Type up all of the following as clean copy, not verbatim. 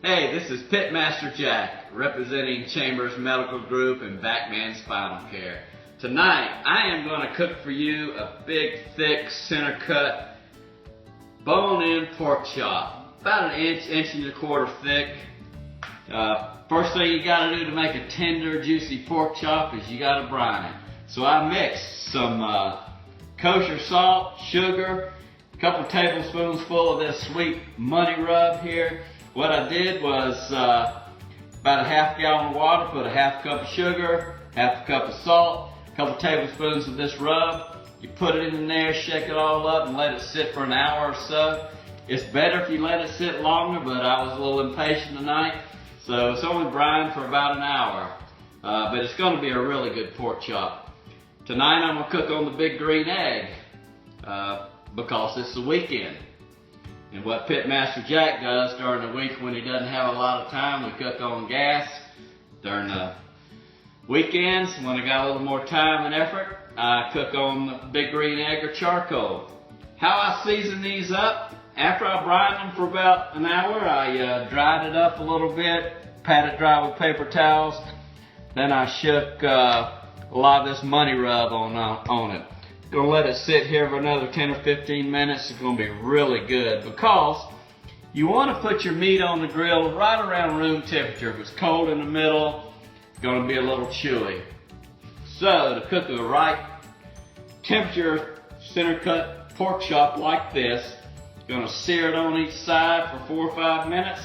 Hey, this is PitMaster Jack, representing Chambers Medical Group and Backman Spinal Care. Tonight, I am going to cook for you a big, thick, center cut, bone-in pork chop. About an inch and a quarter thick. First thing you got to do to make a tender, juicy pork chop is you got to brine it. So I mixed some kosher salt, sugar, a couple tablespoons full of this sweet money rub here. What I did was about a half gallon of water, put a half cup of sugar, half a cup of salt, a couple tablespoons of this rub. You put it in there, shake it all up, and let it sit for an hour or so. It's better if you let it sit longer, but I was a little impatient tonight, so it's only brined for about an hour. But it's going to be a really good pork chop. Tonight I'm going to cook on the big green egg because it's the weekend. And what PitMaster Jack does during the week when he doesn't have a lot of time, we cook on gas. During the weekends, when I got a little more time and effort, I cook on the big green egg or charcoal. How I season these up, after I brine them for about an hour, I dried it up a little bit, pat it dry with paper towels. Then I shook a lot of this money rub on it. Gonna let it sit here for another 10 or 15 minutes. It's gonna be really good because you want to put your meat on the grill right around room temperature. If it's cold in the middle, it's gonna be a little chewy. So to cook the right temperature center cut pork chop like this, gonna sear it on each side for 4 or 5 minutes.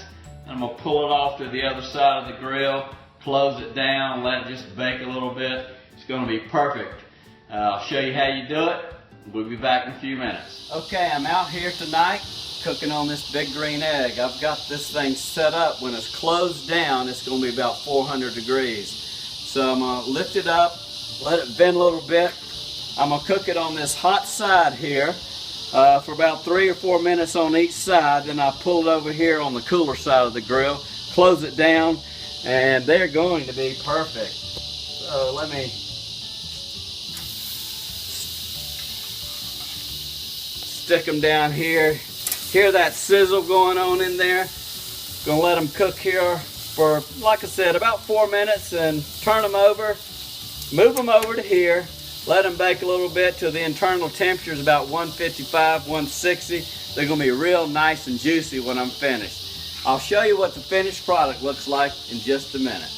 I'm gonna pull it off to the other side of the grill, close it down, let it just bake a little bit. It's gonna be perfect. I'll show you how you do it. We'll be back in a few minutes. Okay, I'm out here tonight cooking on this big green egg. I've got this thing set up. When it's closed down, it's going to be about 400 degrees. So I'm going to lift it up, let it bend a little bit. I'm going to cook it on this hot side here for about 3 or 4 minutes on each side. Then I pull it over here on the cooler side of the grill, close it down, and they're going to be perfect. So let me stick them down here. Hear that sizzle going on in there. Gonna let them cook here for, like I said, about 4 minutes and turn them over. Move them over to here. Let them bake a little bit till the internal temperature is about 155, 160. They're gonna be real nice and juicy when I'm finished. I'll show you what the finished product looks like in just a minute.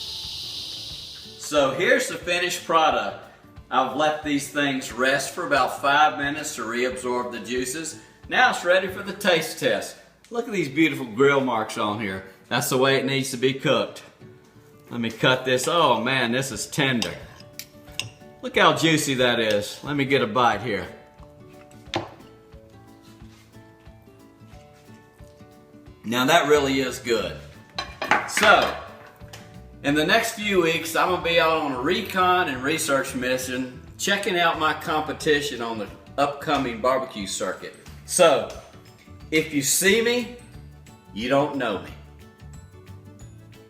So here's the finished product. I've let these things rest for about 5 minutes to reabsorb the juices. Now it's ready for the taste test. Look at these beautiful grill marks on here. That's the way it needs to be cooked. Let me cut this. Oh man, this is tender. Look how juicy that is. Let me get a bite here. Now that really is good. So, in the next few weeks, I'm going to be out on a recon and research mission, checking out my competition on the upcoming barbecue circuit. So, if you see me, you don't know me.